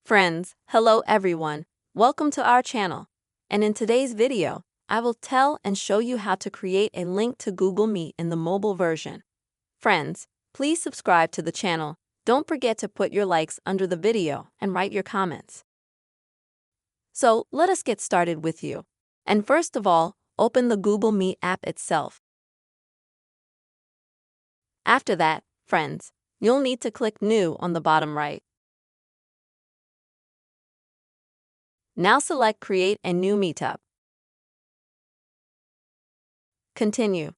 Friends, hello everyone. Welcome to our channel. And in today's video, I will tell and show you how to create a link to Google Meet in the mobile version. Friends, please subscribe to the channel. Don't forget to put your likes under the video and write your comments. So, let us get started with you. And first of all, open the Google Meet app itself. After that, friends, you'll need to click New on the bottom right. Now select Create a new meetup. Continue.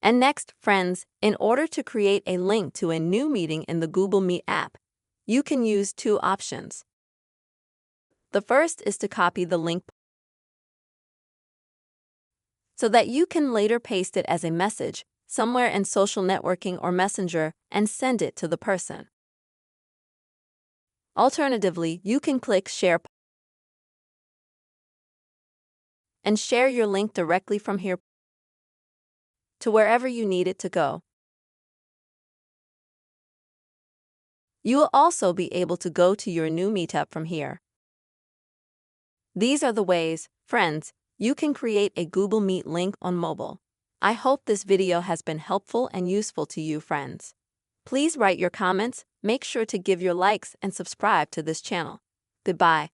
And next, friends, in order to create a link to a new meeting in the Google Meet app, you can use two options. The first is to copy the link so that you can later paste it as a message somewhere in social networking or Messenger and send it to the person. Alternatively, you can click Share and share your link directly from here to wherever you need it to go. You will also be able to go to your new meetup from here. These are the ways, friends, you can create a Google Meet link on mobile. I hope this video has been helpful and useful to you, friends. Please write your comments, make sure to give your likes and subscribe to this channel. Goodbye.